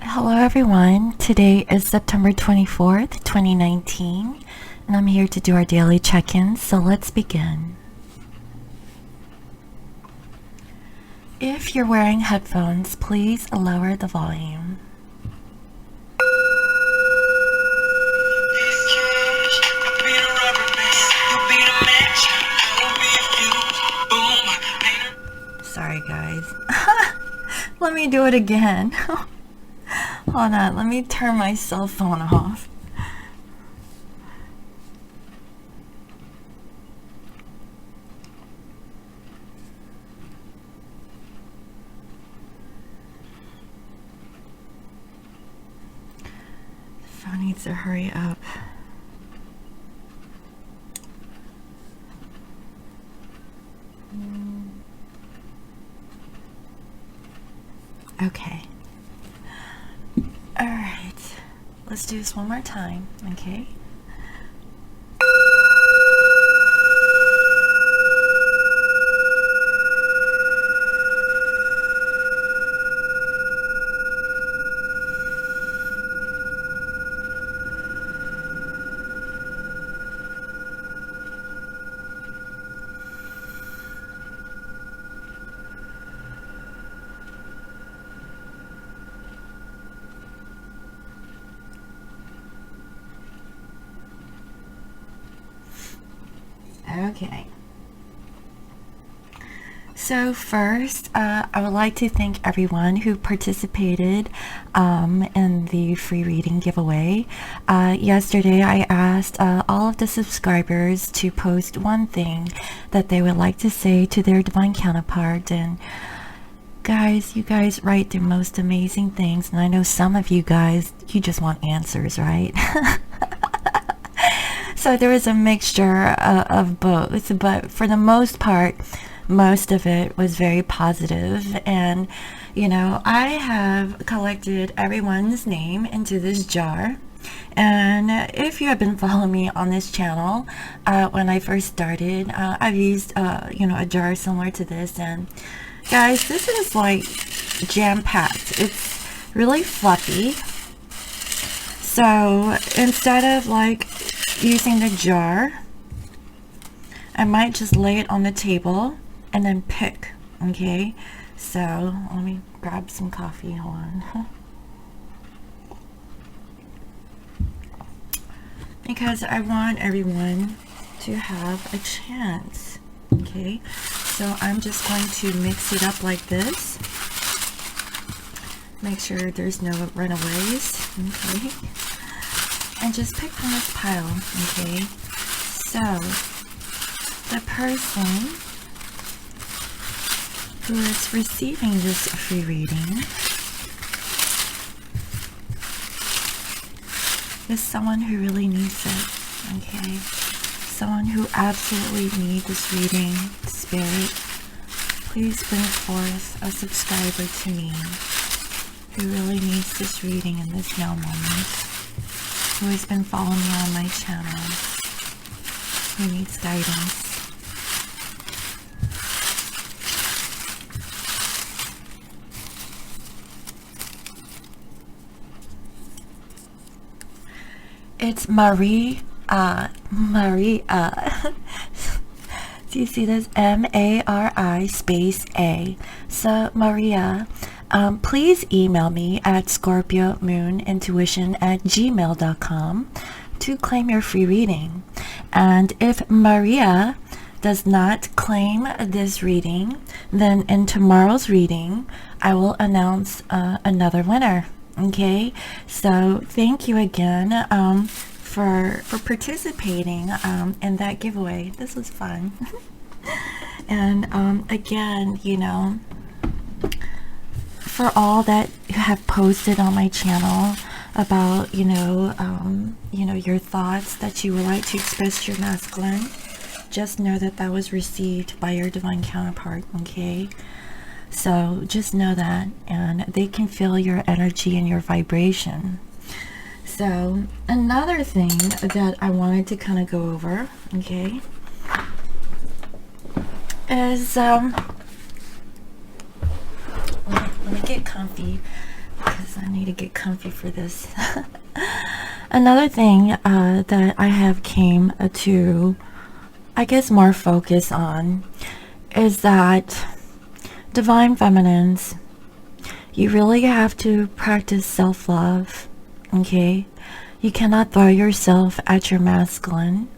Hello everyone, today is September 24th, 2019, and I'm here to do our daily check-ins, so let's begin. If you're wearing headphones, please lower the volume. Sorry guys, let me do it again. Hold on, let me turn my cell phone off. The phone needs to hurry up. Okay. Alright, let's do this one more time, okay? Okay. So first, I would like to thank everyone who participated in the free reading giveaway. Yesterday, I asked all of the subscribers to post one thing that they would like to say to their divine counterpart, and guys, you guys write the most amazing things, and I know some of you guys, you just want answers, right? So there was a mixture of both, but for the most part, most of it was very positive. And you know, I have collected everyone's name into this jar, and if you have been following me on this channel, when I first started, I've used you know, a jar similar to this, and guys, this is like jam-packed. It's really fluffy, so instead of like using the jar, I might just lay it on the table and then pick. Okay, so let me grab some coffee. Hold on. Because I want everyone to have a chance. Okay, so I'm just going to mix it up like this. Make sure there's no runaways. Okay, and just pick from this pile. Okay, so the person who is receiving this free reading is someone who really needs it. Okay, someone who absolutely needs this reading. Spirit, please bring forth a subscriber to me who really needs this reading in this now moment, who has been following me on my channel, who needs guidance. It's Maria. Do you see this? M-A-R-I space A. So Maria, please email me at scorpiomoonintuition@gmail.com to claim your free reading. And if Maria does not claim this reading, then in tomorrow's reading, I will announce another winner. Okay, so thank you again for participating in that giveaway. This was fun. And again, you know, for all that you have posted on my channel about, you know, your thoughts that you would like to express to your masculine, just know that that was received by your divine counterpart. Okay, so just know that, and they can feel your energy and your vibration. So another thing that I wanted to kind of go over, okay, is let me get comfy. because I need to get comfy for this. Another thing that I have came to, I guess, more focus on is that divine feminines, you really have to practice self-love, okay? You cannot throw yourself at your masculine.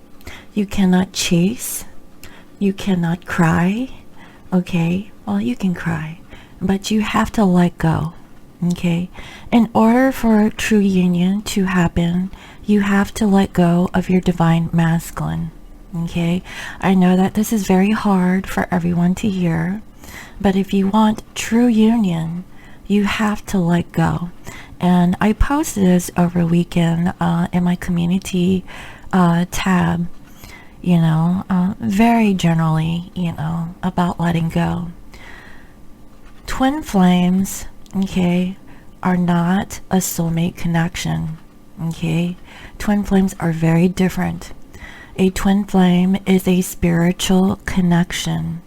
You cannot chase. You cannot cry, okay? Well, you can cry, but you have to let go, okay? In order for true union to happen, you have to let go of your divine masculine, okay? I know that this is very hard for everyone to hear, but if you want true union, you have to let go. And I posted this over the weekend in my community tab, you know, very generally, you know, about letting go. Twin flames, okay, are not a soulmate connection, okay? Twin flames are very different. A twin flame is a spiritual connection.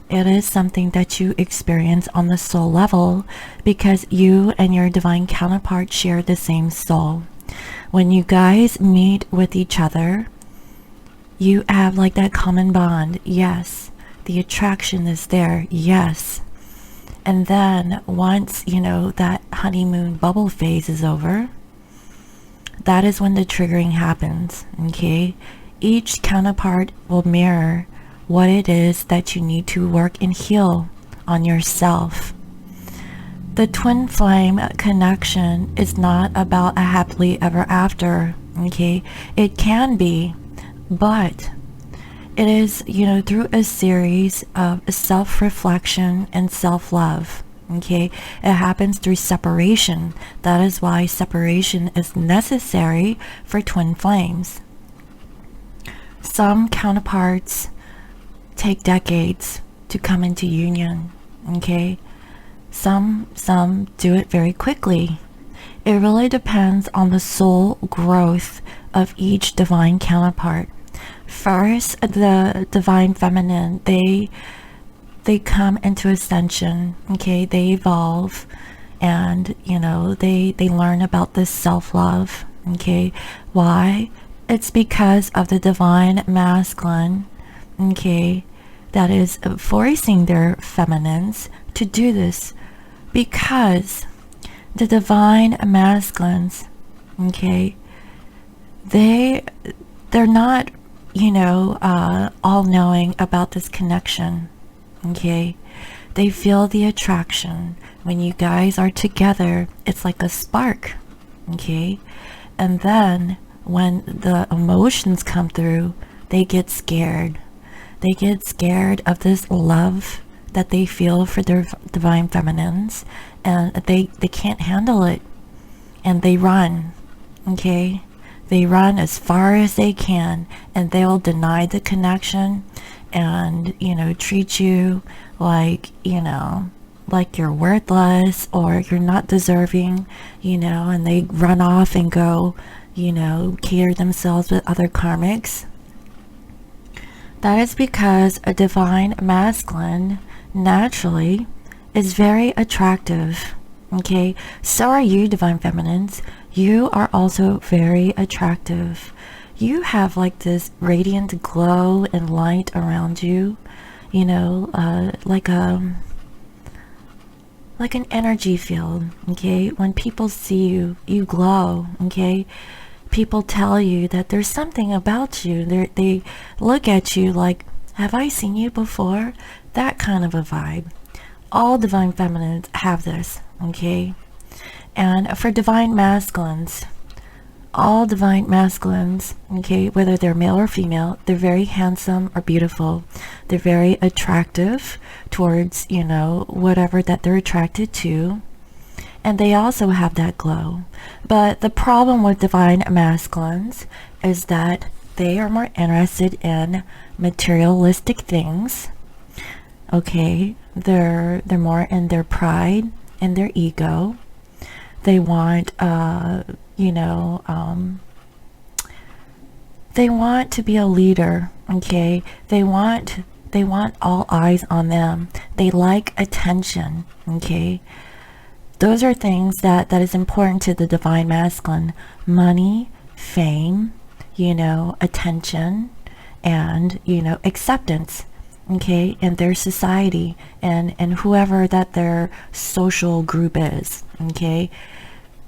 It is something that you experience on the soul level because you and your divine counterpart share the same soul. When you guys meet with each other, you have like that common bond. Yes, the attraction is there. Yes. And then once, you know, that honeymoon bubble phase is over, that is when the triggering happens, okay? Each counterpart will mirror what it is that you need to work and heal on yourself. The twin flame connection is not about a happily ever after, okay? It can be, but it is, you know, through a series of self-reflection and self-love, okay? It happens through separation. That is why separation is necessary for twin flames. Some counterparts take decades to come into union, okay? Some do it very quickly. It really depends on the soul growth of each divine counterpart. First, the divine feminine, they come into ascension, okay? They evolve, and you know, they learn about this self-love, okay? Why? It's because of the divine masculine, okay, that is forcing their feminines to do this, because the divine masculines, okay, they're not, you know, all knowing about this connection, okay? They feel the attraction. When you guys are together, it's like a spark, okay? And then when the emotions come through, they get scared. They get scared of this love that they feel for their divine feminines, and they can't handle it, and they run, okay? They run as far as they can, and they'll deny the connection and, you know, treat you like, you know, like you're worthless or you're not deserving, you know, and they run off and go, you know, cater themselves with other karmics. That is because a divine masculine naturally is very attractive, okay? So are you, divine feminines. You are also very attractive. You have like this radiant glow and light around you, you know, like an energy field, okay? When people see you, you glow, okay? People tell you that there's something about you. They look at you like, have I seen you before? That kind of a vibe. All divine feminines have this, okay? And for divine masculines, all divine masculines, okay, whether they're male or female, they're very handsome or beautiful. They're very attractive towards, you know, whatever that they're attracted to. And they also have that glow. But the problem with divine masculines is that they are more interested in materialistic things. Okay, they're more in their pride and their ego. They want, you know, they want to be a leader. Okay, they want all eyes on them. They like attention. Okay. Those are things that is important to the divine masculine: money, fame, attention, and acceptance, okay, in their society, and whoever that their social group is, okay.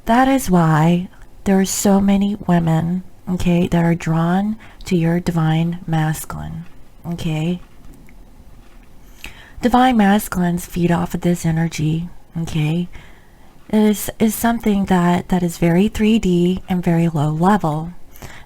That is why there are so many women, okay, that are drawn to your divine masculine, okay. Divine masculines feed off of this energy, okay. It is something that is very 3D and very low level.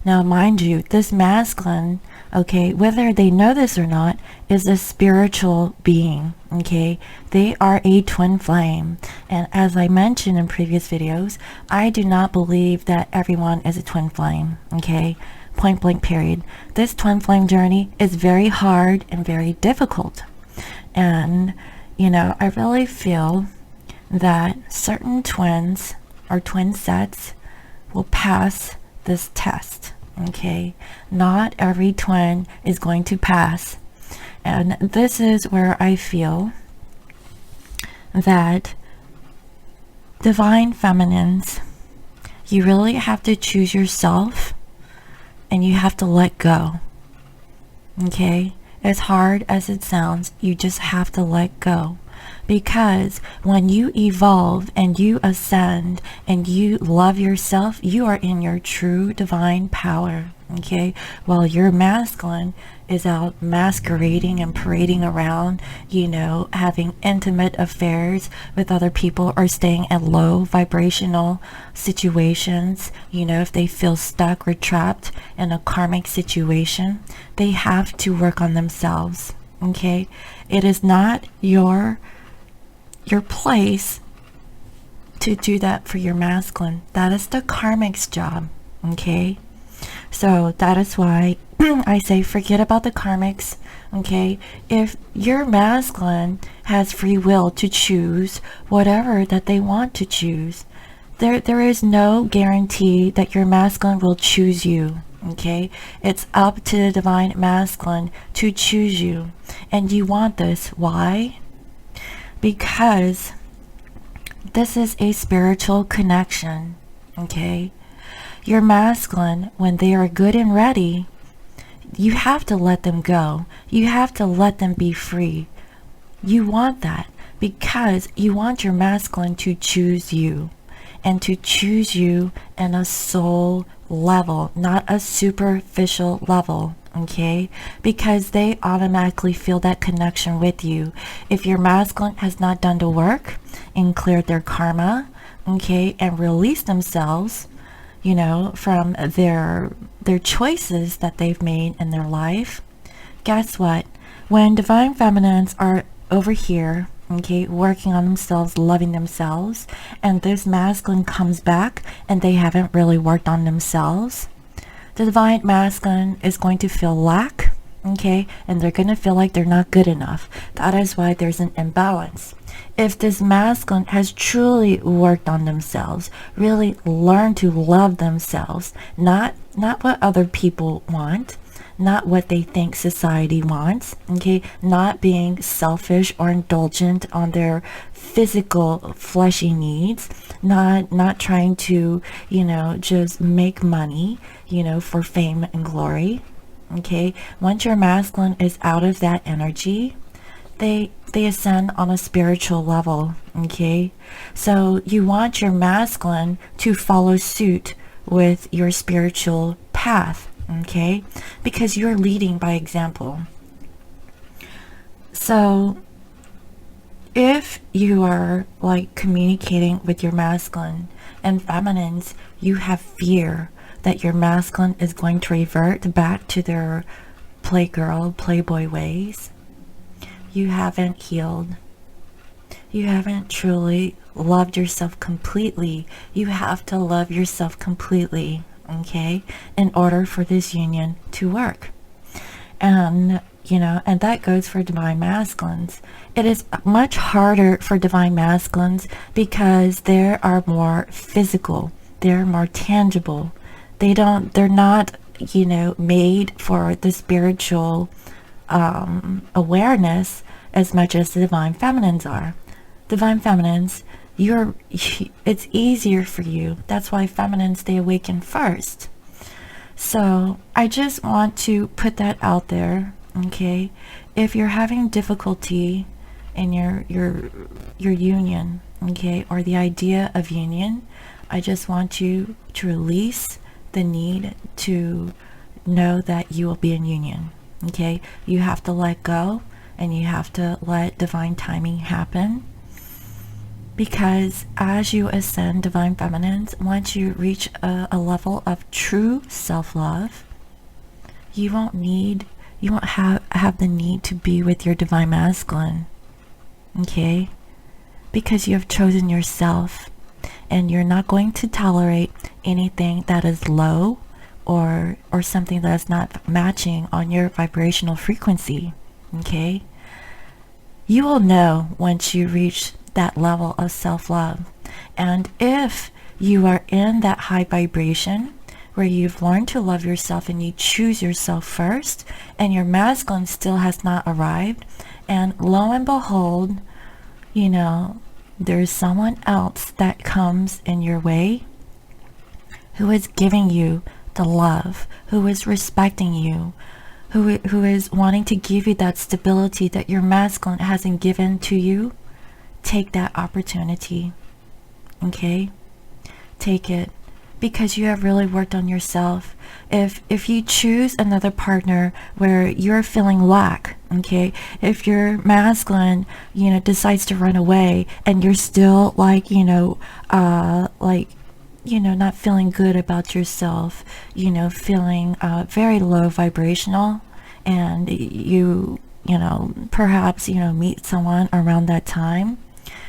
Now, mind you, this masculine, okay, whether they know this or not, is a spiritual being, okay? They are a twin flame. And as I mentioned in previous videos, I do not believe that everyone is a twin flame, okay? Point blank period. This twin flame journey is very hard and very difficult. And, I really feel that certain twins or twin sets will pass this test, okay. Not every twin is going to pass, and this is where I feel that divine feminines, you really have to choose yourself, and you have to let go, okay. As hard as it sounds, you just have to let go. Because when you evolve and you ascend and you love yourself, you are in your true divine power, okay? While your masculine is out masquerading and parading around, having intimate affairs with other people, or staying in low vibrational situations, if they feel stuck or trapped in a karmic situation, they have to work on themselves, okay? It is not your place to do that for your masculine. That is the karmic's job, okay? So that is why I say forget about the karmics, okay? If your masculine has free will to choose whatever that they want to choose, there is no guarantee that your masculine will choose you, okay? It's up to the divine masculine to choose you. And you want this. Why? Because this is a spiritual connection, okay? Your masculine, when they are good and ready, you have to let them go. You have to let them be free. You want that because you want your masculine to choose you, and to choose you in a soul level, not a superficial level, okay? Because they automatically feel that connection with you. If your masculine has not done the work and cleared their karma, okay, and released themselves, from their choices that they've made in their life, guess what? When divine feminines are over here, okay, working on themselves, loving themselves, and this masculine comes back and they haven't really worked on themselves, the divine masculine is going to feel lack, okay, and they're going to feel like they're not good enough. That is why there's an imbalance. If this masculine has truly worked on themselves, really learned to love themselves, not what other people want, not what they think society wants, okay, not being selfish or indulgent on their physical fleshy needs, not trying to, just make money, for fame and glory, okay. Once your masculine is out of that energy, they ascend on a spiritual level, okay. So you want your masculine to follow suit with your spiritual path, okay, because you're leading by example. So if you are like communicating with your masculine and feminines, you have fear that your masculine is going to revert back to their playgirl, playboy ways, you haven't healed. You haven't truly loved yourself completely. You have to love yourself completely, okay, in order for this union to work. And and that goes for divine masculines. It is much harder for divine masculines because they are more physical, they're more tangible. They're not made for the spiritual awareness as much as the divine feminines are. Divine feminines, it's easier for you. That's why feminines, they awaken first. So I just want to put that out there, okay? If you're having difficulty in your union, okay, or the idea of union, I just want you to release the need to know that you will be in union, okay? You have to let go, and you have to let divine timing happen, because as you ascend, divine feminines, once you reach a level of true self-love, you won't have the need to be with your divine masculine, okay? Because you have chosen yourself, and you're not going to tolerate anything that is low or something that is not matching on your vibrational frequency, okay? You will know once you reach that level of self-love. And if you are in that high vibration where you've learned to love yourself and you choose yourself first, and your masculine still has not arrived, and lo and behold, you know, there's someone else that comes in your way who is giving you the love, who is respecting you, who is wanting to give you that stability that your masculine hasn't given to you, take that opportunity, okay? Take it, because you have really worked on yourself. If you choose another partner where you're feeling lack, okay, if your masculine, you know, decides to run away, and you're still like, not feeling good about yourself, you know, feeling very low vibrational, and you perhaps, meet someone around that time,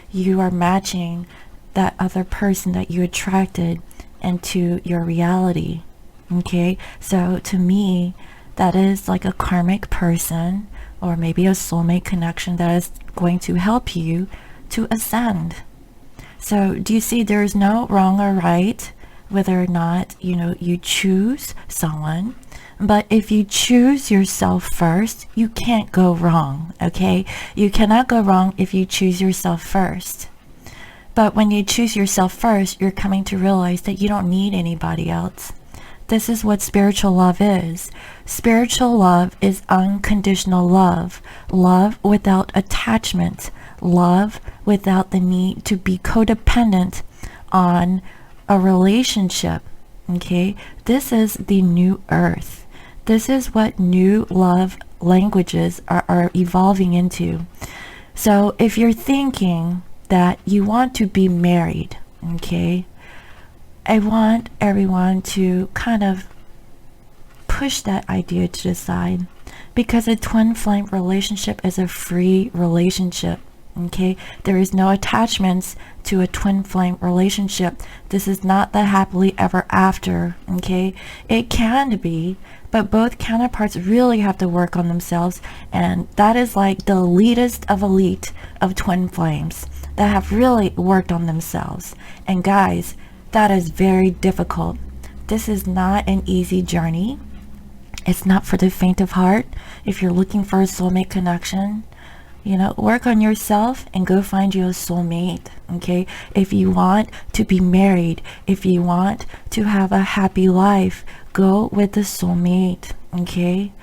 you are matching that other person that you attracted into your reality, okay? So to me, that is like a karmic person, or maybe a soulmate connection that is going to help you to ascend. So do you see, there's no wrong or right whether or not you choose someone, but if you choose yourself first, you can't go wrong, okay? You cannot go wrong if you choose yourself first. But when you choose yourself first, you're coming to realize that you don't need anybody else. This is what spiritual love is. Spiritual love is unconditional love. Love without attachment. Love without the need to be codependent on a relationship. Okay? This is the new earth. This is what new love languages are evolving into. So if you're thinking that you want to be married, okay, I want everyone to kind of push that idea to the side, because a twin flame relationship is a free relationship, okay? There is no attachments to a twin flame relationship. This is not the happily ever after, okay? It can be, but both counterparts really have to work on themselves, and that is like the elitist of elite of twin flames that have really worked on themselves. And guys, that is very difficult. This is not an easy journey. It's not for the faint of heart. If you're looking for a soulmate connection, work on yourself and go find you a soulmate, okay? If you want to be married, if you want to have a happy life, go with the soulmate, okay?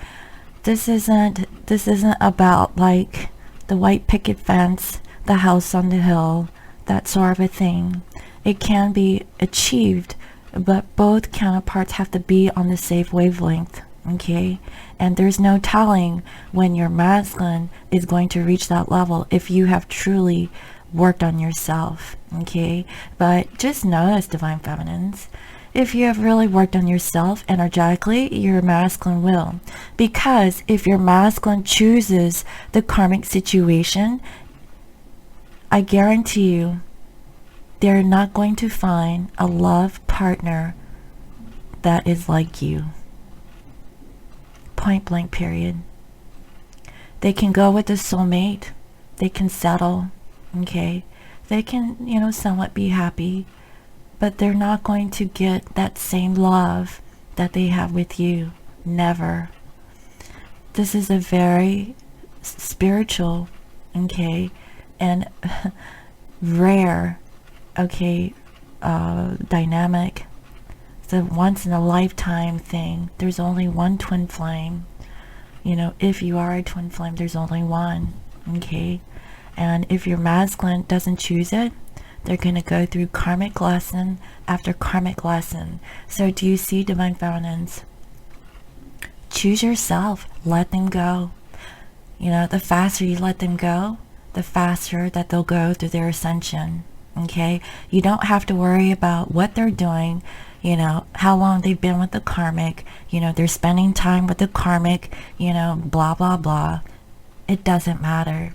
This isn't about like the white picket fence, the house on the hill, that sort of a thing. It can be achieved, but both counterparts have to be on the safe wavelength, okay? And there's no telling when your masculine is going to reach that level if you have truly worked on yourself, okay? But just notice, divine feminines, if you have really worked on yourself energetically, your masculine will. Because if your masculine chooses the karmic situation, I guarantee you, they're not going to find a love partner that is like you. Point blank, period. They can go with a soulmate. They can settle, okay? They can, somewhat be happy, but they're not going to get that same love that they have with you. Never. This is a very spiritual, okay, and rare okay, dynamic. It's a once in a lifetime thing. There's only one twin flame. You know, if you are a twin flame, there's only one. Okay? And if your masculine doesn't choose it, they're going to go through karmic lesson after karmic lesson. So do you see, divine feminines? Choose yourself. Let them go. You know, the faster you let them go, the faster that they'll go through their ascension. Okay? You don't have to worry about what they're doing, you know, how long they've been with the karmic, you know, they're spending time with the karmic, you know, blah, blah, blah. It doesn't matter,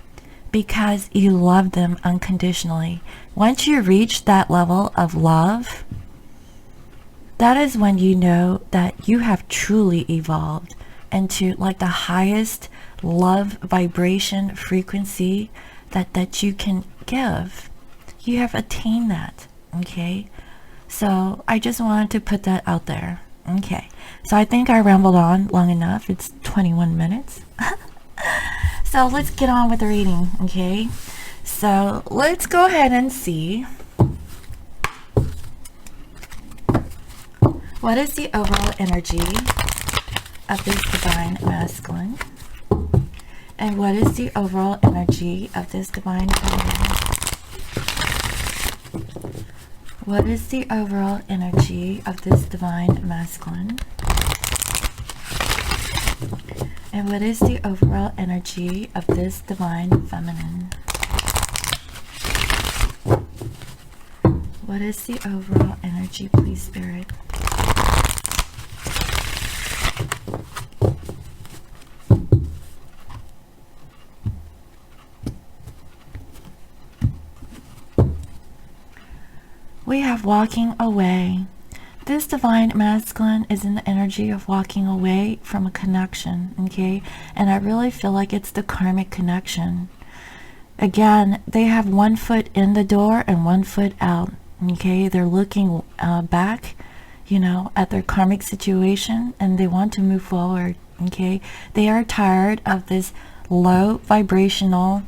because you love them unconditionally. Once you reach that level of love, that is when you know that you have truly evolved into like the highest love vibration frequency that you can give. You have attained that. Okay? So I just wanted to put that out there. Okay. So I think I rambled on long enough. It's 21 minutes. So let's get on with the reading. Okay. So let's go ahead and see what is the overall energy of this divine masculine, and what is the overall energy of this divine feminine. What is the overall energy of this divine masculine? And what is the overall energy of this divine feminine? What is the overall energy, please, Spirit? We have walking away. This divine masculine is in the energy of walking away from a connection, okay? And I really feel like it's the karmic connection. Again, they have one foot in the door and one foot out, okay? They're looking back, you know, at their karmic situation, and they want to move forward, okay? They are tired of this low vibrational,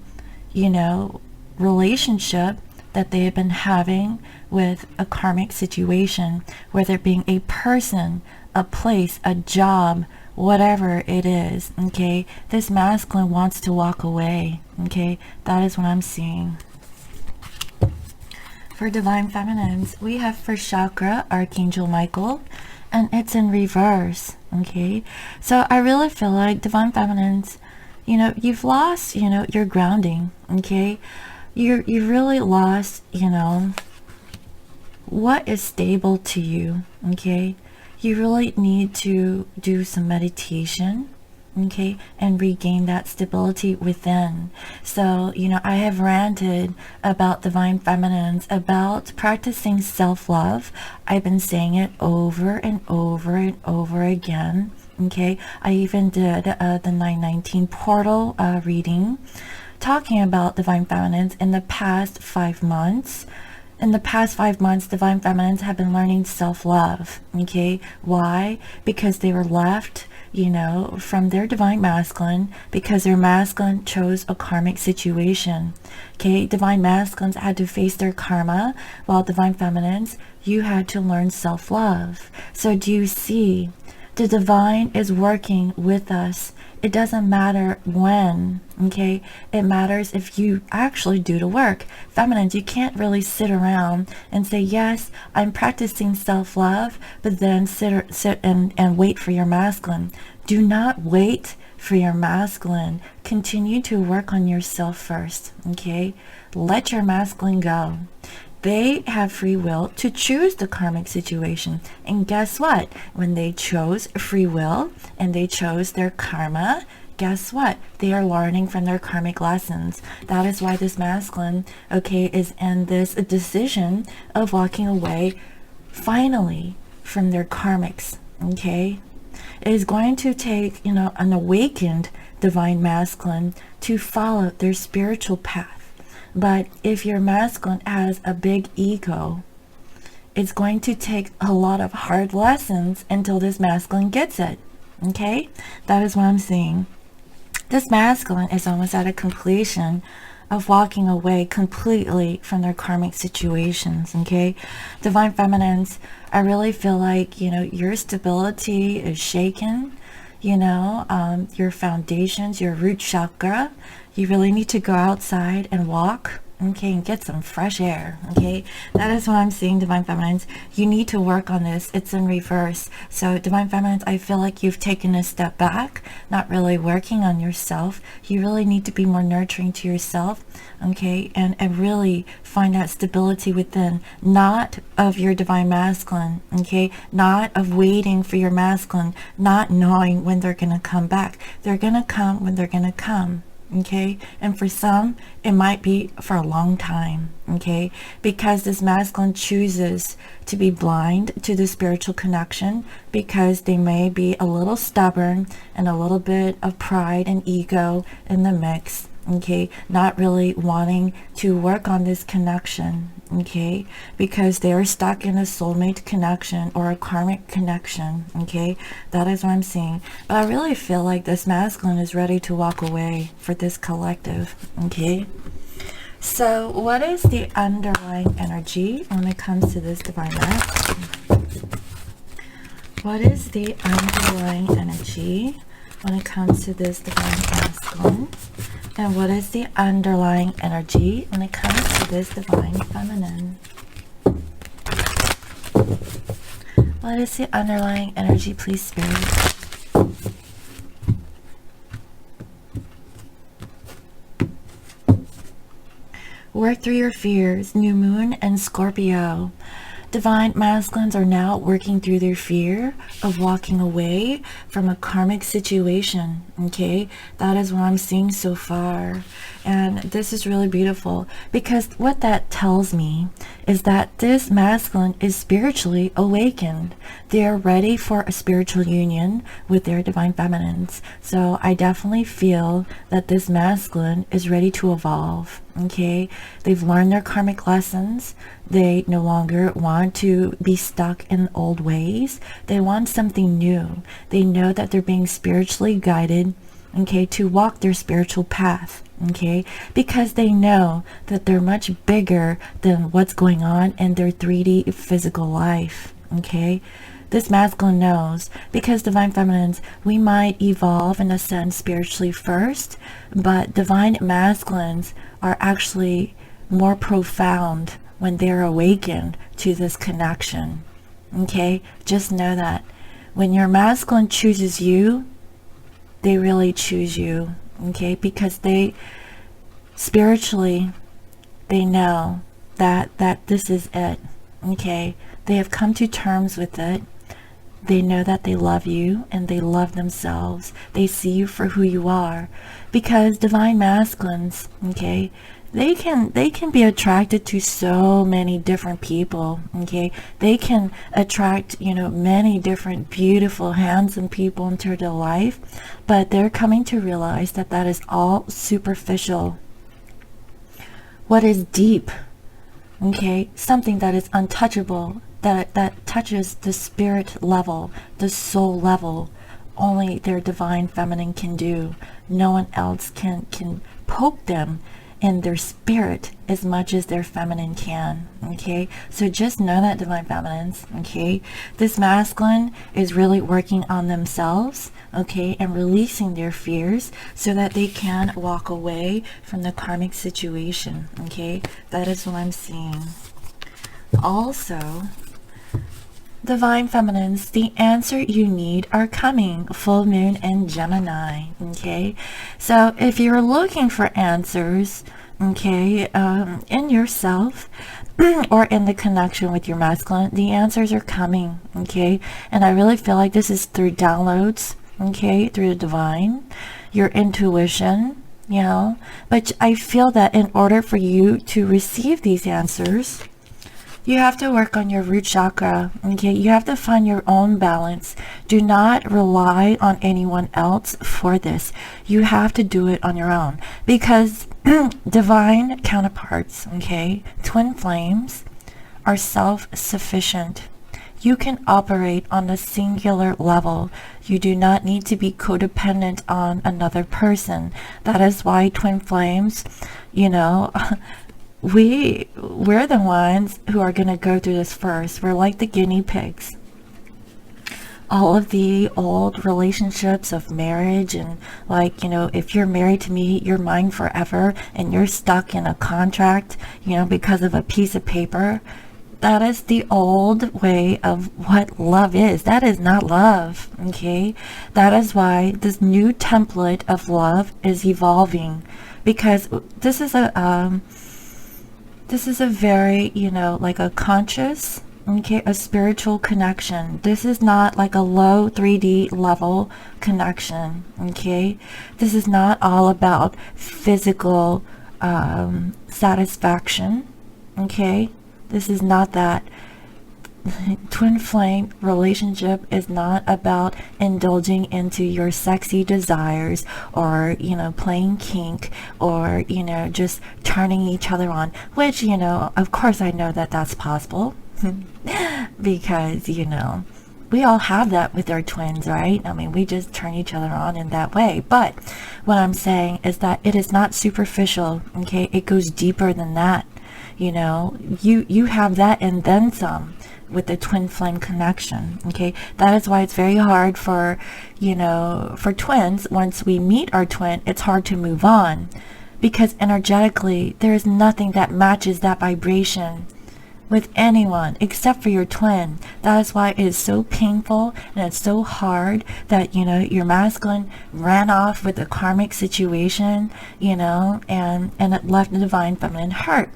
you know, relationship that they have been having with a karmic situation, whether it being a person, a place, a job, whatever it is, okay? This masculine wants to walk away, okay? That is what I'm seeing. For divine feminines, we have first chakra, Archangel Michael, and it's in reverse, okay? So I really feel like divine feminines, you know, you've lost, you know, your grounding, okay? You really lost, you know, what is stable to you, okay? You really need to do some meditation, okay, and regain that stability within. So, you know, I have ranted about divine feminines, about practicing self-love. I've been saying it over and over and over again, okay? I even did the 919 portal reading, talking about divine feminines in the past 5 months. In the past 5 months, divine feminines have been learning self-love, okay? Why? Because they were left, you know, from their divine masculine, because their masculine chose a karmic situation, okay? Divine masculines had to face their karma, while divine feminines, you had to learn self-love. So do you see? The divine is working with us. It doesn't matter when, okay? It matters if you actually do the work. Feminines, you can't really sit around and say, yes, I'm practicing self-love, but then sit and wait for your masculine. Do not wait for your masculine. Continue to work on yourself first, okay? Let your masculine go. They have free will to choose the karmic situation. And guess what? When they chose free will and they chose their karma, guess what? They are learning from their karmic lessons. That is why this masculine, okay, is in this decision of walking away finally from their karmics, okay? It is going to take, you know, an awakened divine masculine to follow their spiritual path. But if your masculine has a big ego, it's going to take a lot of hard lessons until this masculine gets it. Okay? That is what I'm seeing. This masculine is almost at a completion of walking away completely from their karmic situations, okay? Divine Feminines, I really feel like, you know, your stability is shaken, you know, your foundations, your root chakra. You really need to go outside and walk, okay, and get some fresh air, okay? That is what I'm seeing, Divine Feminines. You need to work on this. It's in reverse. So Divine Feminines, I feel like you've taken a step back, not really working on yourself. You really need to be more nurturing to yourself, okay, and really find that stability within, not of your Divine Masculine, okay, not of waiting for your masculine, not knowing when they're going to come back. They're going to come when they're going to come. Okay, and for some it might be for a long time, okay, because this masculine chooses to be blind to the spiritual connection, because they may be a little stubborn and a little bit of pride and ego in the mix, okay, not really wanting to work on this connection, okay, because they are stuck in a soulmate connection or a karmic connection, okay. That is what I'm seeing. But I really feel like this masculine is ready to walk away for this collective, okay. So what is the underlying energy when it comes to this divine masculine? What is the underlying energy when it comes to this divine masculine? And what is the underlying energy when it comes to this divine feminine? What is the underlying energy, please, Spirit? Work through your fears, new moon and Scorpio. Divine masculines are now working through their fear of walking away from a karmic situation, okay? That is what I'm seeing so far. And this is really beautiful, because what that tells me is that this masculine is spiritually awakened. They are ready for a spiritual union with their divine feminines. So I definitely feel that this masculine is ready to evolve, okay? They've learned their karmic lessons. They no longer want to be stuck in old ways. They want something new. They know that they're being spiritually guided, okay, to walk their spiritual path, okay, because they know that they're much bigger than what's going on in their 3D physical life, okay. This masculine knows, because divine feminines, we might evolve and ascend spiritually first, but divine masculines are actually more profound when they're awakened to this connection, okay. Just know that when your masculine chooses you, they really choose you, okay, because they spiritually, they know that this is it, okay. They have come to terms with it. They know that they love you and they love themselves. They see you for who you are, because divine masculines, okay, they can be attracted to so many different people, okay. They can attract, you know, many different beautiful, handsome people into their life, but they're coming to realize that that is all superficial. What is deep, okay, something that is untouchable, that touches the spirit level, the soul level, only their divine feminine can do. No one else can poke them in their spirit as much as their feminine can, okay. So just know that, divine feminines, okay, this masculine is really working on themselves, okay, and releasing their fears so that they can walk away from the karmic situation, okay. That is what I'm seeing. Also, divine feminines, the answer you need are coming. Full moon and Gemini, okay. So if you're looking for answers, okay, in yourself or in the connection with your masculine, the answers are coming, okay. And I really feel like this is through downloads, okay, through the divine, your intuition, you know. But I feel that in order for you to receive these answers, you have to work on your root chakra, okay. You have to find your own balance. Do not rely on anyone else for this. You have to do it on your own, because divine counterparts, okay, twin flames, are self-sufficient. You can operate on a singular level. You do not need to be codependent on another person. That is why twin flames, you know, we're the ones who are going to go through this first. We're like the guinea pigs. All of the old relationships of marriage, and like, you know, if you're married to me, you're mine forever, and you're stuck in a contract, you know, because of a piece of paper. That is the old way of what love is. That is not love, okay? That is why this new template of love is evolving, because this is a very, you know, like a conscious, okay, a spiritual connection. This is not like a low 3D level connection, okay? This is not all about physical satisfaction, okay? This is not that. Twin flame relationship is not about indulging into your sexy desires, or, you know, playing kink, or, you know, just turning each other on, which, you know, of course I know that that's possible. Because, you know, we all have that with our twins, right? I mean, we just turn each other on in that way. But what I'm saying is that it is not superficial, okay? It goes deeper than that. You know, you have that and then some with the twin flame connection, okay? That is why it's very hard for, you know, for twins. Once we meet our twin, it's hard to move on, because energetically there is nothing that matches that vibration with anyone except for your twin. That is why it is so painful and it's so hard that, you know, your masculine ran off with a karmic situation, you know, and it left the divine feminine hurt.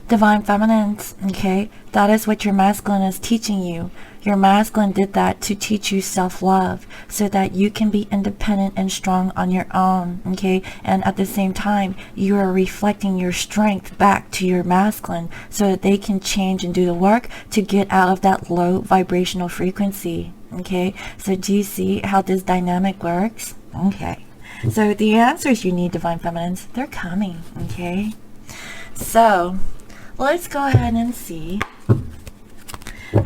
Divine feminines, okay, that is what your masculine is teaching you. Your masculine did that to teach you self-love, so that you can be independent and strong on your own, okay? And at the same time, you are reflecting your strength back to your masculine, so that they can change and do the work to get out of that low vibrational frequency, okay? So do you see how this dynamic works? Okay. So the answers you need, divine feminines, they're coming, okay? So let's go ahead and see,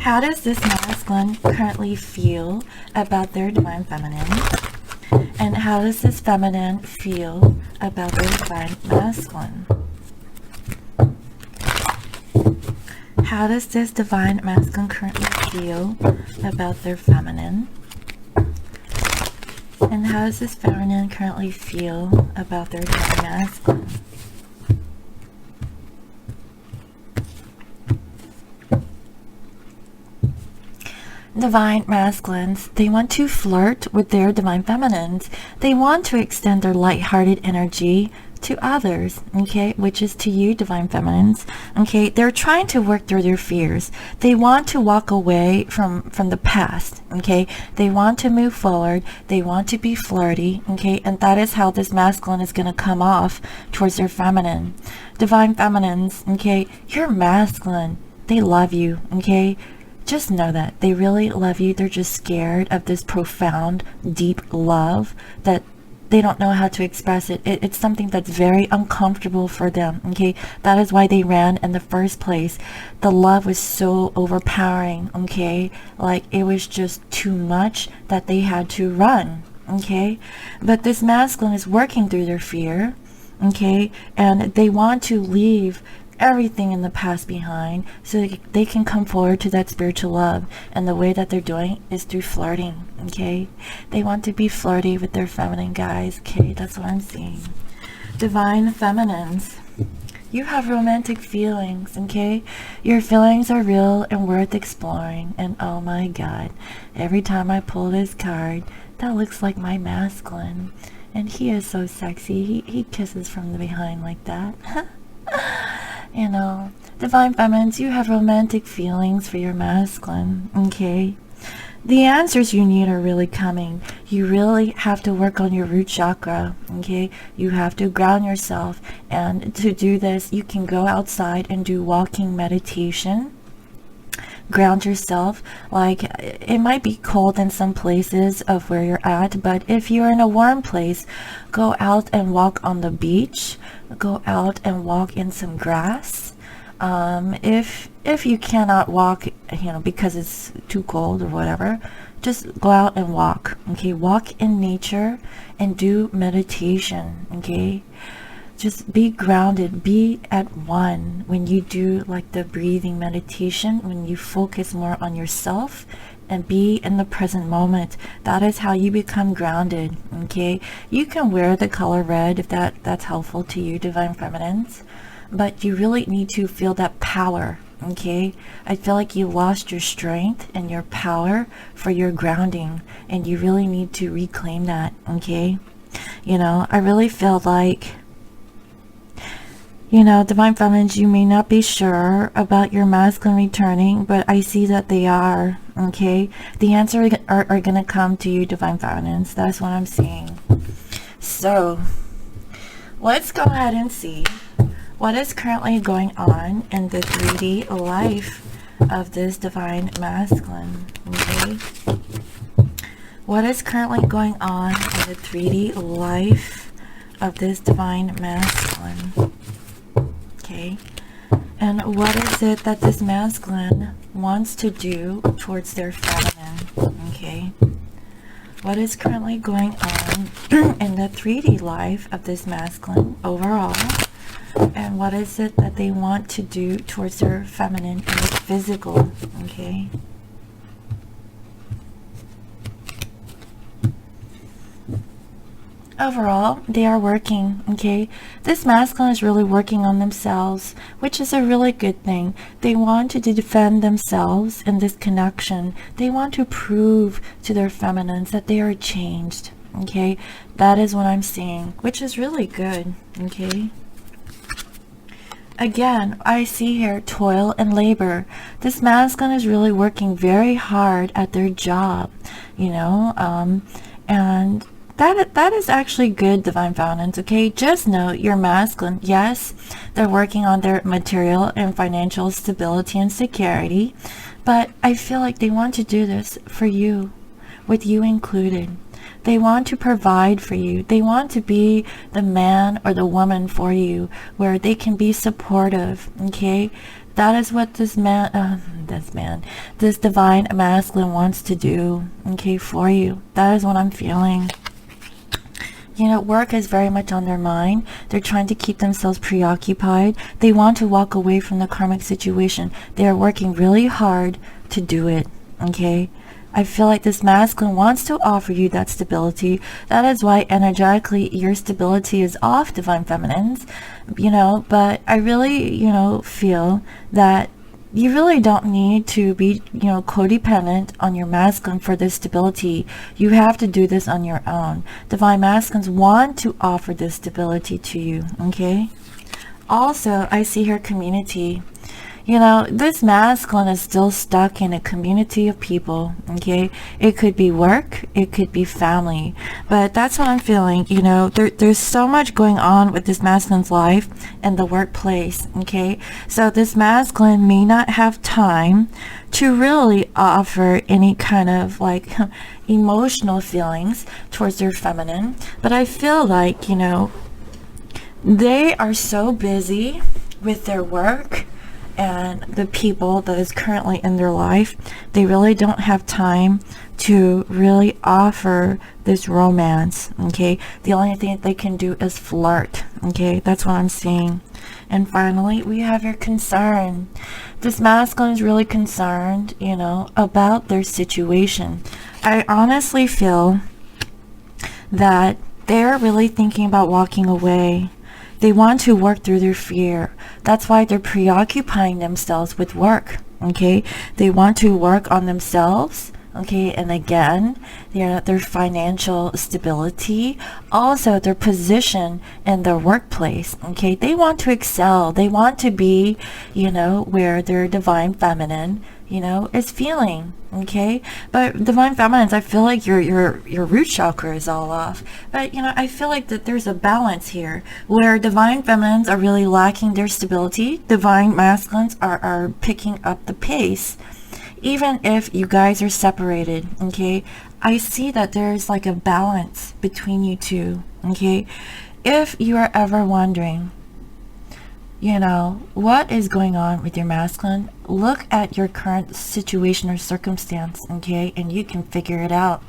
how does this masculine currently feel about their divine feminine? And how does this feminine feel about their divine masculine? How does this divine masculine currently feel about their feminine? And how does this feminine currently feel about their divine masculine? Divine masculines, they want to flirt with their divine feminines. They want to extend their light-hearted energy to others, okay, which is to you, divine feminines, okay? They're trying to work through their fears. They want to walk away from the past, okay? They want to move forward. They want to be flirty, okay? And that is how this masculine is going to come off towards their feminine. Divine feminines, okay, you're masculine. They love you, okay? Just know that they really love you. They're just scared of this profound, deep love that they don't know how to express it. It's something that's very uncomfortable for them, okay? That is why they ran in the first place. The love was so overpowering, okay? Like, it was just too much that they had to run, okay? But this masculine is working through their fear, okay? And they want to leave everything in the past behind so they can come forward to that spiritual love. And the way that they're doing is through flirting, okay? They want to be flirty with their feminine guys, okay? That's what I'm seeing. Divine feminines, you have romantic feelings, okay? Your feelings are real and worth exploring. And oh my god, every time I pull this card, that looks like my masculine, and he is so sexy. He kisses from the behind like that. You know, divine feminines, you have romantic feelings for your masculine, okay? The answers you need are really coming. You really have to work on your root chakra, okay? You have to ground yourself, and to do this, you can go outside and do walking meditation. Ground yourself. Like, it might be cold in some places of where you're at, but if you're in a warm place, go out and walk on the beach. Go out and walk in some grass. If you cannot walk, because it's too cold or whatever, just go out and walk. Okay, walk in nature and do meditation. Okay, just be grounded, be at one when you do like the breathing meditation, when you focus more on yourself and be in the present moment. That is how you become grounded. Okay, you can wear the color red if that's helpful to you, divine feminines, but you really need to feel that power. Okay, I feel like you lost your strength and your power for your grounding, and you really need to reclaim that. Okay, I really feel like, divine feminines, you may not be sure about your masculine returning, but I see that they are. Okay, the answers are gonna come to you, divine feminines. That's what I'm seeing. So let's go ahead and see what is currently going on in the 3D life of this divine masculine. Okay, what is currently going on in the 3D life of this divine masculine? Okay, and what is it that this masculine wants to do towards their feminine? Okay, what is currently going on in the 3D life of this masculine overall, and what is it that they want to do towards their feminine in the physical? Okay, overall, they are working. Okay, this masculine is really working on themselves, which is a really good thing. They want to defend themselves in this connection. They want to prove to their feminines that they are changed. Okay, that is what I'm seeing, which is really good. Okay, again, I see here toil and labor. This masculine is really working very hard at their job, and that is actually good, divine feminines. Okay, just know your masculine, yes, they're working on their material and financial stability and security, but I feel like they want to do this for you, with you included. They want to provide for you. They want to be the man or the woman for you, where they can be supportive. Okay, that is what this divine masculine wants to do. Okay, for you. That is what I'm feeling. Work is very much on their mind. They're trying to keep themselves preoccupied. They want to walk away from the karmic situation. They are working really hard to do it. Okay, I feel like this masculine wants to offer you that stability. That is why energetically your stability is off, divine feminines. But I really, feel that you really don't need to be, codependent on your masculine for this stability. You have to do this on your own. Divine masculines want to offer this stability to you. Okay, also I see here community. This masculine is still stuck in a community of people. Okay, it could be work, it could be family, but that's what I'm feeling. There's so much going on with this masculine's life in the workplace. Okay, so this masculine may not have time to really offer any kind of like emotional feelings towards their feminine, but I feel like they are so busy with their work and the people that is currently in their life, they really don't have time to really offer this romance. Okay, the only thing they can do is flirt. Okay, that's what I'm seeing. And finally, we have your concern. This masculine is really concerned, about their situation. I honestly feel that they're really thinking about walking away. They want to work through their fear. That's why they're preoccupying themselves with work. Okay, they want to work on themselves. Okay, and again, their financial stability, also their position in their workplace. Okay, they want to excel. They want to be, where their divine feminine, is feeling. Okay, but divine feminines, I feel like your root chakra is all off. But I feel like that there's a balance here where divine feminines are really lacking their stability. Divine masculines are picking up the pace. Even if you guys are separated, okay, I see that there's like a balance between you two. Okay, if you are ever wondering, you know, what is going on with your masculine? Look at your current situation or circumstance, okay, and you can figure it out.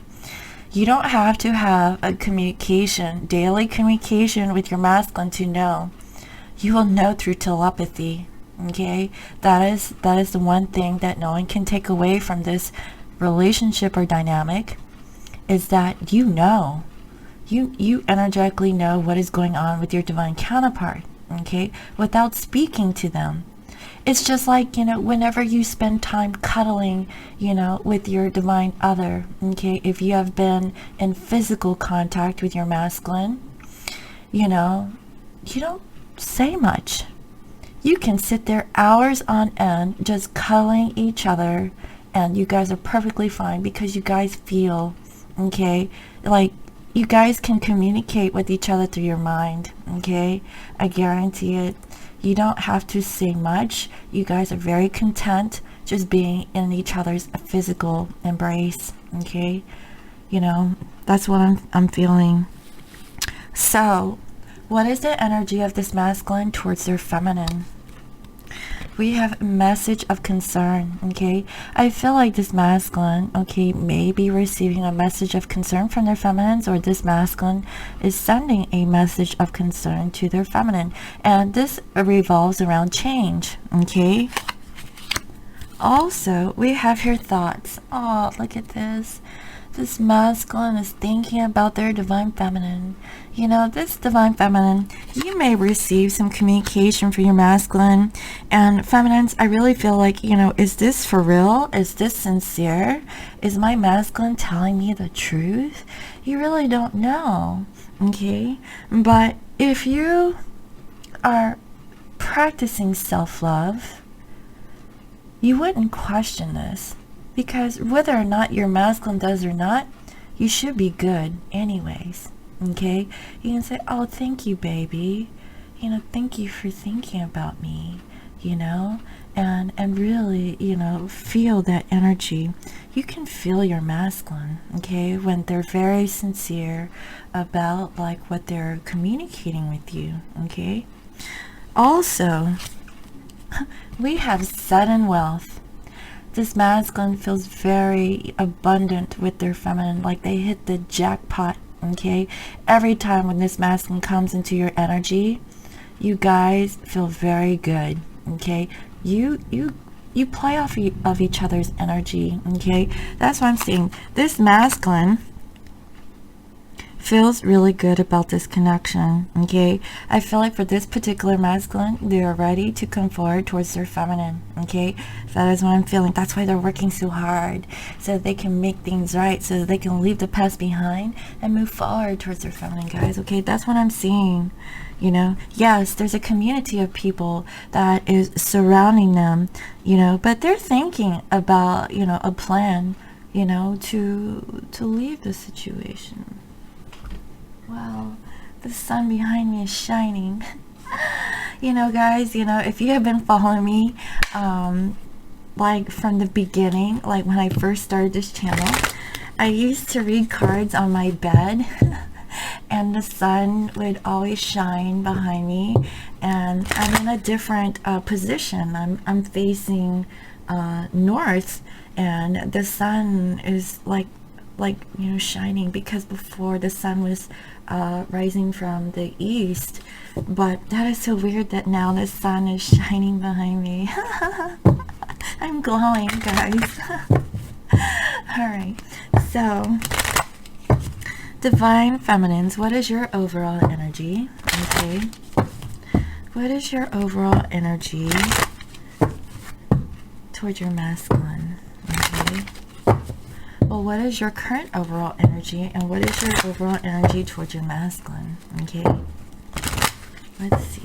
You don't have to have a communication, daily communication with your masculine to know. You will know through telepathy, okay? That is the one thing that no one can take away from this relationship or dynamic, is that you know. You energetically know what is going on with your divine counterpart, okay, without speaking to them. It's just like, you know, whenever you spend time cuddling, you know, with your divine other, okay, if you have been in physical contact with your masculine, you know, you don't say much. You can sit there hours on end just cuddling each other, and you guys are perfectly fine because you guys feel, okay, like you guys can communicate with each other through your mind, okay? I guarantee it. You don't have to say much. You guys are very content just being in each other's physical embrace, okay? You know, that's what I'm feeling. So, what is the energy of this masculine towards their feminine? We have a message of concern, okay? I feel like this masculine, okay, may be receiving a message of concern from their feminines, or this masculine is sending a message of concern to their feminine. And this revolves around change, okay? Also, we have your thoughts. Oh, look at this. This masculine is thinking about their divine feminine. You know, this divine feminine, you may receive some communication from your masculine. And feminines, I really feel like, you know, is this for real? Is this sincere? Is my masculine telling me the truth? You really don't know, okay? But if you are practicing self-love, you wouldn't question this. Because whether or not your masculine does or not, you should be good anyways, okay? You can say, oh, thank you, baby. You know, thank you for thinking about me, you know? And really, you know, feel that energy. You can feel your masculine, okay? When they're very sincere about, like, what they're communicating with you, okay? Also, we have sudden wealth. This masculine feels very abundant with their feminine, like they hit the jackpot, okay? Every time when this masculine comes into your energy, you guys feel very good, okay? You play off of each other's energy, okay? That's what I'm saying. This masculine feels really good about this connection, okay? I feel like for this particular masculine, they are ready to come forward towards their feminine, okay? That is what I'm feeling. That's why they're working so hard, so that they can make things right, so that they can leave the past behind and move forward towards their feminine, guys, okay? That's what I'm seeing, you know? Yes, there's a community of people that is surrounding them, you know, but they're thinking about, you know, a plan, you know, to leave the situation. Wow, the sun behind me is shining. You know, guys, you know, if you have been following me, like from the beginning, like when I first started this channel, I used to read cards on my bed and the sun would always shine behind me, and I'm in a different position. I'm facing north, and the sun is like you know, shining, because before the sun was rising from the east. But that is so weird that now the sun is shining behind me. I'm glowing, guys. Alright, so divine feminines, what is your overall energy? Okay, what is your overall energy towards your masculine? Okay, well, what is your current overall energy, and what is your overall energy towards your masculine? Okay, let's see.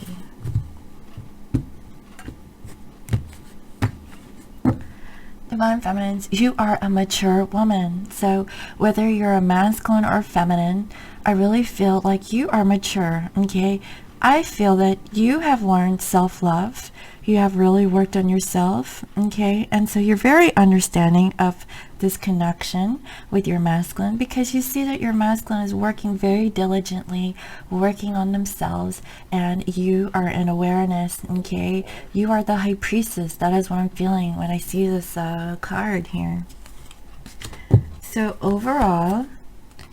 Divine feminines, you are a mature woman. So whether you're a masculine or feminine, I really feel like you are mature, okay? I feel that you have learned self-love. You have really worked on yourself, okay? And so you're very understanding of this connection with your masculine, because you see that your masculine is working very diligently, working on themselves, and you are in awareness, okay? You are the high priestess. That is what I'm feeling when I see this card here. So overall,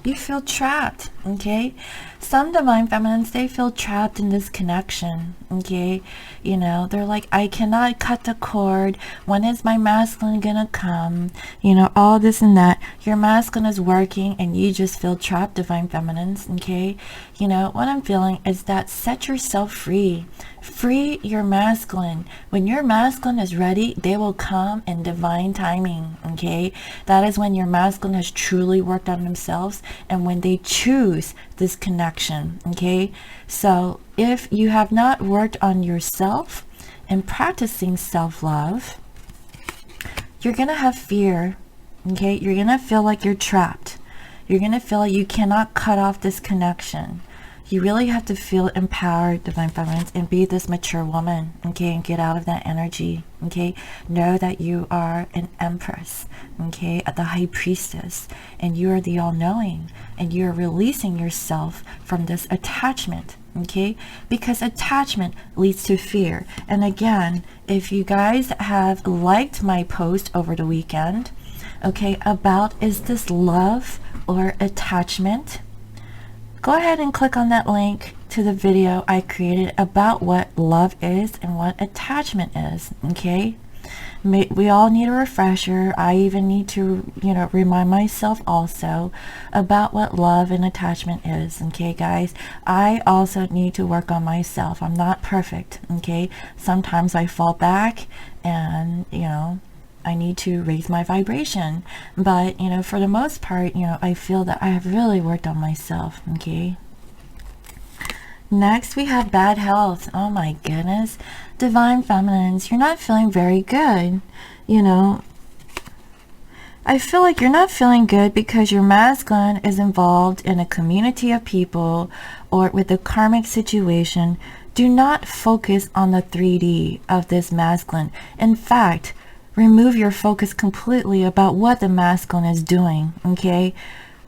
you feel trapped, okay? Some divine feminines, they feel trapped in this connection, okay? You know, they're like, I cannot cut the cord. When is my masculine gonna come? You know, all this and that. Your masculine is working and you just feel trapped, divine feminines, okay? You know, what I'm feeling is that set yourself free. Free your masculine. When your masculine is ready, they will come in divine timing, okay? That is when your masculine has truly worked on themselves and when they choose this connection, okay? So if you have not worked on yourself and practicing self-love, you're gonna have fear, okay? You're gonna feel like you're trapped. You're gonna feel like you cannot cut off this connection. You really have to feel empowered, divine feminines, and be this mature woman, okay, and get out of that energy, okay? Know that you are an empress, okay, the high priestess, and you are the all-knowing, and you are releasing yourself from this attachment, okay? Because attachment leads to fear. And again, if you guys have liked my post over the weekend, okay, about is this love or attachment, go ahead and click on that link to the video I created about what love is and what attachment is, okay? We all need a refresher. I even need to, you know, remind myself also about what love and attachment is, okay, guys? I also need to work on myself. I'm not perfect, okay? Sometimes I fall back and, you know, I need to raise my vibration, but you know, for the most part, you know, I feel that I have really worked on myself, okay? Next we have bad health. Oh my goodness, divine feminines, you're not feeling very good. You know, I feel like you're not feeling good because your masculine is involved in a community of people or with a karmic situation. Do not focus on the 3D of this masculine. In fact, remove your focus completely about what the masculine is doing, okay?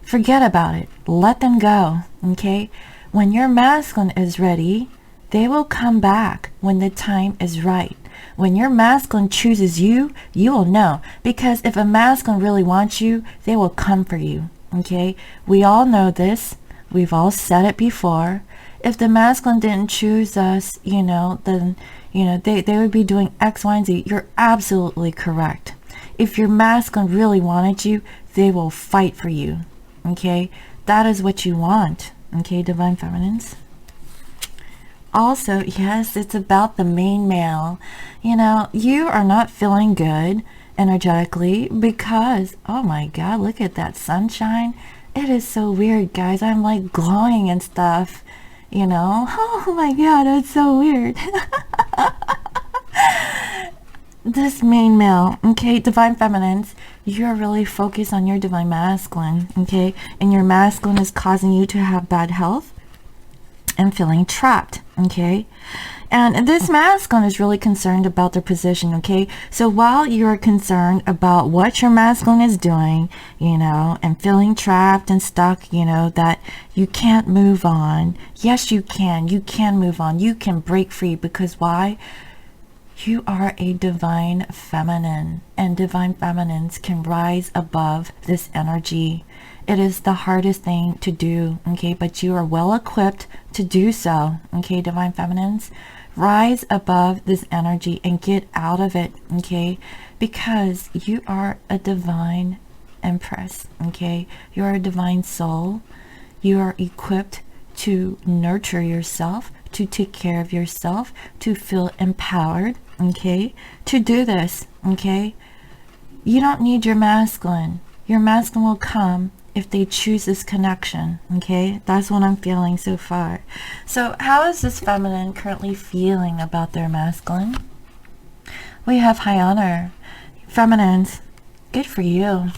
Forget about it. Let them go, okay? When your masculine is ready, they will come back when the time is right. When your masculine chooses you, you will know. Because if a masculine really wants you, they will come for you, okay? We all know this. We've all said it before. If the masculine didn't choose us, you know, then you know, they would be doing X, Y, and Z. You're absolutely correct. If your masculine really wanted you, they will fight for you, okay? That is what you want, okay, divine feminines? Also, yes, it's about the main male. You know, you are not feeling good energetically because, oh my God, look at that sunshine. It is so weird, guys. I'm like glowing and stuff. You know, oh my God, that's so weird. This main male, okay, divine feminines, you're really focused on your divine masculine, okay, and your masculine is causing you to have bad health and feeling trapped, okay? And this masculine is really concerned about their position, okay? So while you're concerned about what your masculine is doing, you know, and feeling trapped and stuck, you know, that you can't move on. Yes, you can. You can move on. You can break free because why? You are a divine feminine, and divine feminines can rise above this energy. It is the hardest thing to do, okay? But you are well equipped to do so, okay, divine feminines? Rise above this energy and get out of it, okay? Because you are a divine empress, okay? You are a divine soul. You are equipped to nurture yourself, to take care of yourself, to feel empowered, okay? To do this, okay? You don't need your masculine. Your masculine will come if they choose this connection, okay? That's what I'm feeling so far. So how is this feminine currently feeling about their masculine? We have high honor. Feminines, good for you.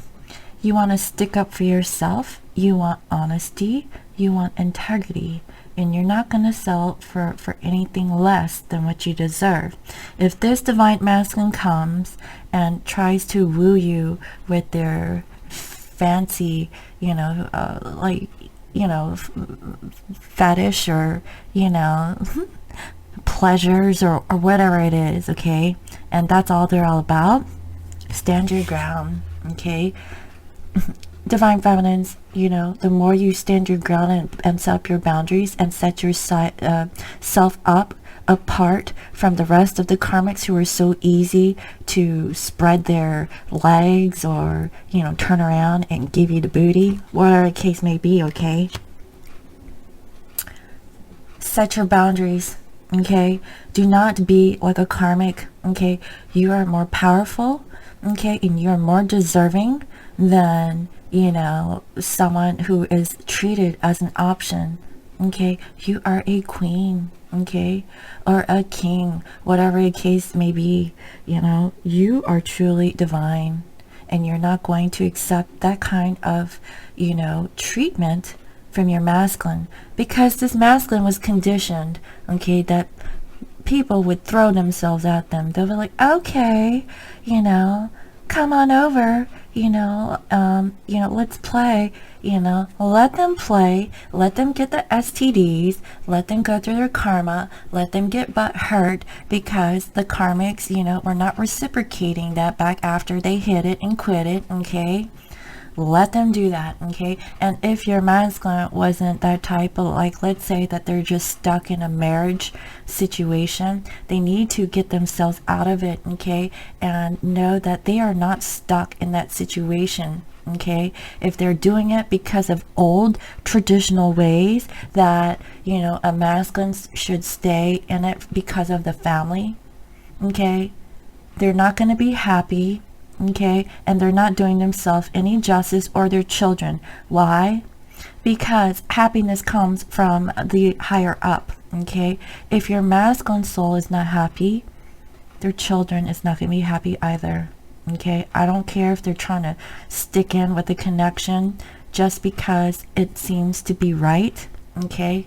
You want to stick up for yourself. You want honesty. You want integrity and you're not going to sell for anything less than what you deserve. If this divine masculine comes and tries to woo you with their fancy, fetish, or pleasures, or whatever it is, okay, and that's all they're all about, stand your ground, okay? Divine feminines, the more you stand your ground and set up your boundaries and set your self up apart from the rest of the karmics who are so easy to spread their legs, or turn around and give you the booty, whatever the case may be, okay? Set your boundaries, okay? Do not be like a karmic, okay? You are more powerful, okay, and you are more deserving than someone who is treated as an option, okay? You are a queen, okay, or a king, whatever the case may be. You are truly divine, and you're not going to accept that kind of treatment from your masculine, because this masculine was conditioned, okay, that people would throw themselves at them. They'll be like, okay, come on over, let's play, let them play, let them get the STDs, let them go through their karma, let them get butt hurt, because the karmics, were not reciprocating that back after they hit it and quit it, okay? Let them do that, okay? And if your masculine wasn't that type of, like, let's say that they're just stuck in a marriage situation, they need to get themselves out of it, okay? And know that they are not stuck in that situation, okay? If they're doing it because of old traditional ways that, a masculine should stay in it because of the family, okay? They're not going to be happy, okay? And they're not doing themselves any justice, or their children. Why? Because happiness comes from the higher up, okay? If your masculine soul is not happy, their children is not going to be happy either, okay? I don't care if they're trying to stick in with a connection just because it seems to be right, okay?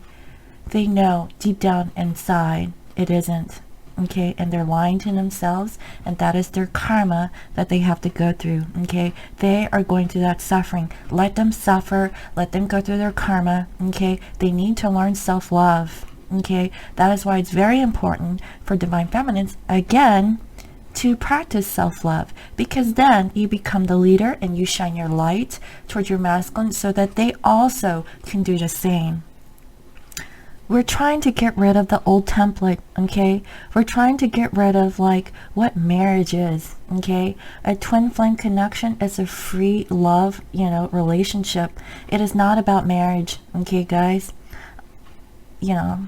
They know deep down inside it isn't, okay? And they're lying to themselves, and that is their karma that they have to go through, okay? They are going through that suffering. Let them suffer, let them go through their karma, okay? They need to learn self-love, okay? That is why it's very important for divine feminines, again, to practice self-love, because then you become the leader and you shine your light towards your masculine so that they also can do the same. We're trying to get rid of the old template, okay? We're trying to get rid of, like, what marriage is, okay? A twin flame connection is a free love, relationship. It is not about marriage, okay, guys? You're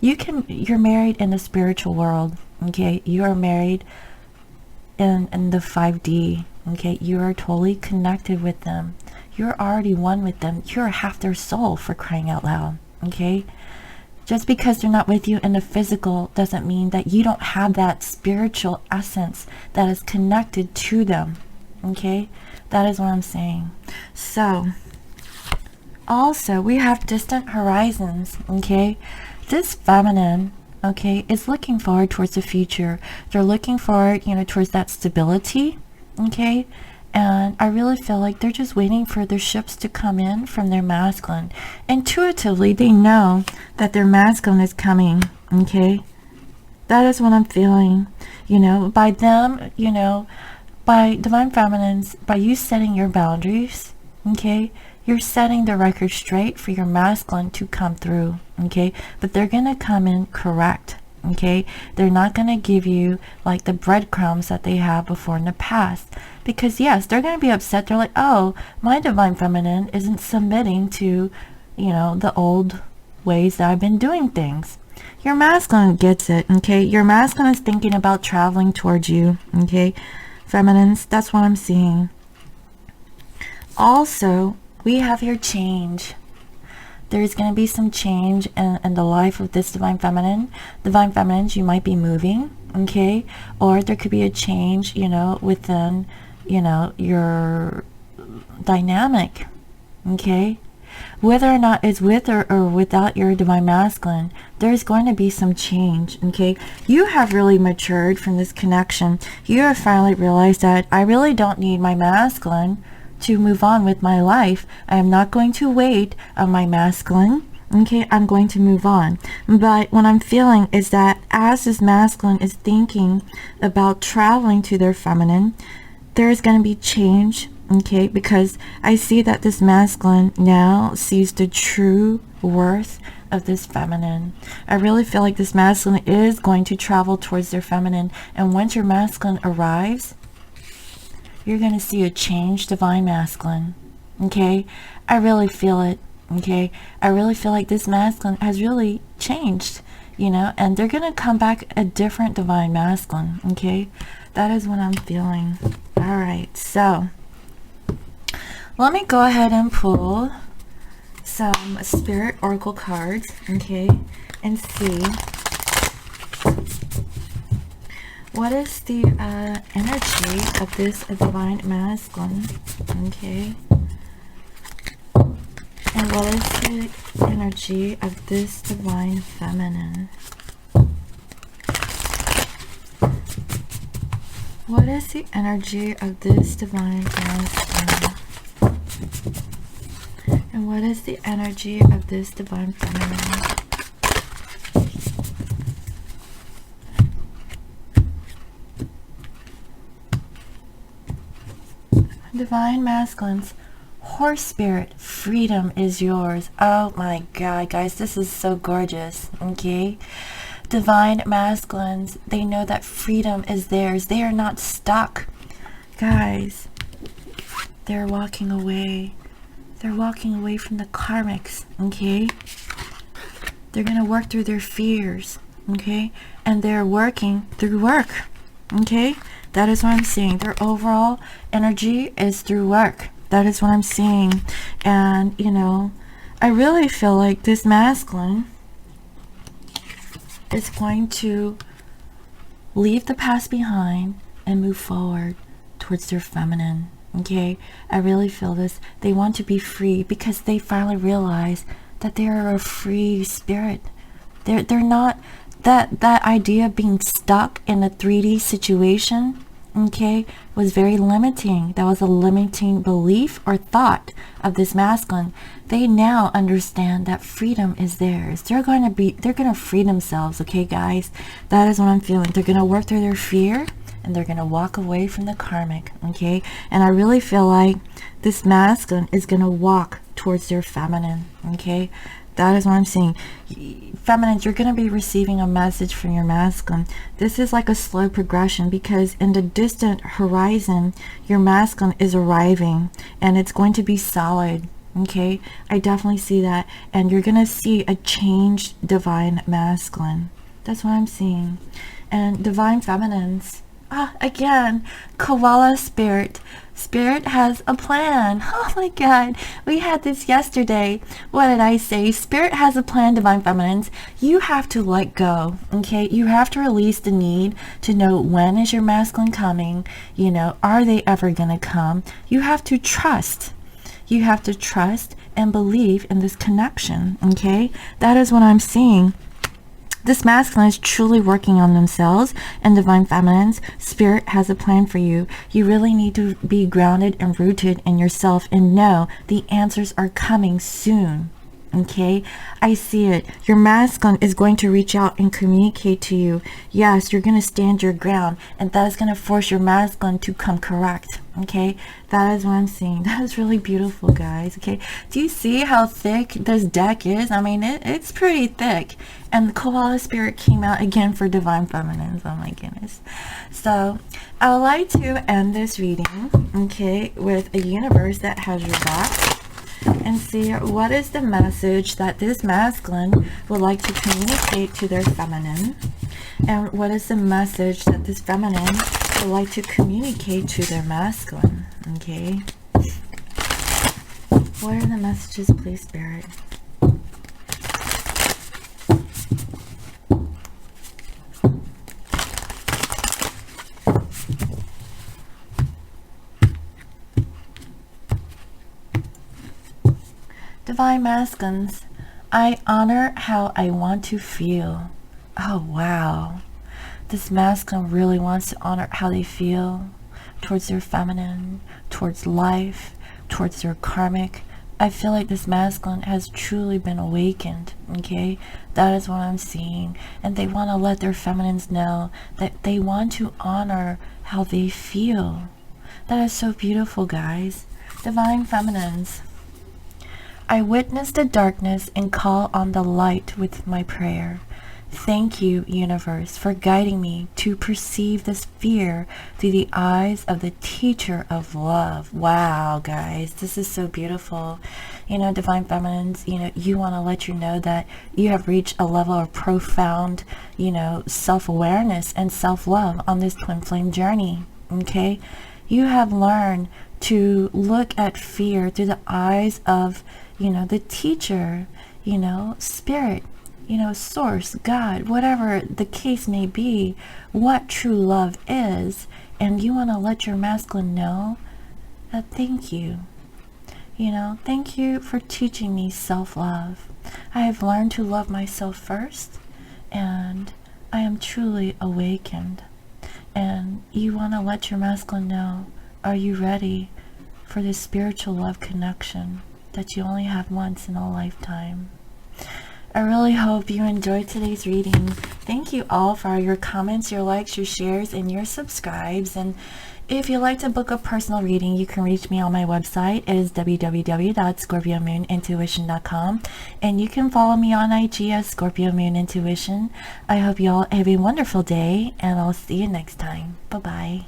married in the spiritual world, okay? You are married in the 5D, okay? You are totally connected with them. You're already one with them. You're half their soul, for crying out loud, okay? Just because they're not with you in the physical doesn't mean that you don't have that spiritual essence that is connected to them, okay? That is what I'm saying. So, also, we have distant horizons, okay? This feminine, okay, is looking forward towards the future. They're looking forward, towards that stability, okay? And I really feel like they're just waiting for their ships to come in from their masculine. Intuitively, they know that their masculine is coming, okay? That is what I'm feeling. By them, by divine feminines, by you setting your boundaries, okay? You're setting the record straight for your masculine to come through, okay? But they're going to come in correct, okay? They're not going to give you, like, the breadcrumbs that they have before in the past. Because, yes, they're going to be upset. They're like, oh, my divine feminine isn't submitting to, the old ways that I've been doing things. Your masculine gets it, okay? Your masculine is thinking about traveling towards you, okay? Feminines, that's what I'm seeing. Also, we have your change. There's going to be some change in the life of this divine feminine. Divine feminines, you might be moving, okay? Or there could be a change, within, your dynamic, okay? Whether or not it's with or without your divine masculine, there's going to be some change, okay? You have really matured from this connection. You have finally realized that I really don't need my masculine to move on with my life. I am not going to wait on my masculine. Okay, I'm going to move on. But what I'm feeling is that as this masculine is thinking about traveling to their feminine, there's going to be change, okay? Because I see that this masculine now sees the true worth of this feminine. I really feel like this masculine is going to travel towards their feminine. And once your masculine arrives, you're going to see a changed divine masculine, okay? I really feel it. Okay, I really feel like this masculine has really changed, you know, and they're going to come back a different divine masculine, okay? That is what I'm feeling. All right, so let me go ahead and pull some spirit oracle cards, okay, and see what is the energy of this divine masculine, okay? And what is the energy of this divine feminine? What is the energy of this divine masculine? And what is the energy of this divine feminine? Divine masculines. Horse spirit, freedom is yours. Oh my God, guys, this is so gorgeous, okay? Divine masculines, they know that freedom is theirs. They are not stuck. Guys, they're walking away. They're walking away from the karmics, okay? They're going to work through their fears, okay? And they're working through work, okay? That is what I'm seeing. Their overall energy is through work. That is what I'm seeing. And, you know, I really feel like this masculine is going to leave the past behind and move forward towards their feminine. Okay? I really feel this. They want to be free because they finally realize that they are a free spirit. They're not that idea of being stuck in a 3D situation, okay, was very limiting. That was a limiting belief or thought of this masculine. They now understand that freedom is theirs. They're going to free themselves, okay, guys? That is what I'm feeling. They're going to work through their fear and they're going to walk away from the karmic, okay? And I really feel like this masculine is going to walk towards their feminine, okay? That is what I'm seeing. Feminines, you're going to be receiving a message from your masculine. This is like a slow progression because in the distant horizon, your masculine is arriving and it's going to be solid. Okay, I definitely see that. And you're going to see a changed divine masculine. That's what I'm seeing. And divine feminines. Again, koala spirit. Spirit has a plan. Oh my God, we had this yesterday. What did I say? Spirit has a plan, divine feminines. You have to let go, okay? You have to release the need to know when is your masculine coming. You know, are they ever gonna come? You have to trust. You have to trust and believe in this connection, okay? That is what I'm seeing. This masculine is truly working on themselves, and divine feminines, spirit has a plan for you. You really need to be grounded and rooted in yourself and know the answers are coming soon. Okay, I see it. Your masculine is going to reach out and communicate to you. Yes, you're going to stand your ground, and that is going to force your masculine to come correct. Okay, that is what I'm seeing. That is really beautiful, guys. Okay, do you see how thick this deck is? I mean, it's pretty thick. And the koala spirit came out again for divine feminines. Oh my goodness. So I would like to end this reading, okay, with a universe that has your back, and see what is the message that this masculine would like to communicate to their feminine, and what is the message that this feminine would like to communicate to their masculine. Okay, what are the messages, please, spirit? Divine Masculines, I honor how I want to feel. Oh, wow. This masculine really wants to honor how they feel towards their feminine, towards life, towards their karmic. I feel like this masculine has truly been awakened, okay? That is what I'm seeing. And they want to let their feminines know that they want to honor how they feel. That is so beautiful, guys. Divine Feminines, I witness the darkness and call on the light with my prayer. Thank you, universe, for guiding me to perceive this fear through the eyes of the teacher of love. Wow, guys, this is so beautiful. You know, Divine Feminines, you know, you want to let you know that you have reached a level of profound, you know, self-awareness and self-love on this twin flame journey, okay? You have learned to look at fear through the eyes of, you know, the teacher, you know, spirit, you know, source, God, whatever the case may be, what true love is. And you want to let your masculine know that thank you. You know, thank you for teaching me self-love. I have learned to love myself first, and I am truly awakened. And you want to let your masculine know, are you ready for this spiritual love connection that you only have once in a lifetime? I really hope you enjoyed today's reading. Thank you all for your comments, your likes, your shares, and your subscribes. And if you'd like to book a personal reading, you can reach me on my website. It is www.scorpiomoonintuition.com. And you can follow me on IG as Scorpio Moon Intuition. I hope you all have a wonderful day, and I'll see you next time. Bye-bye.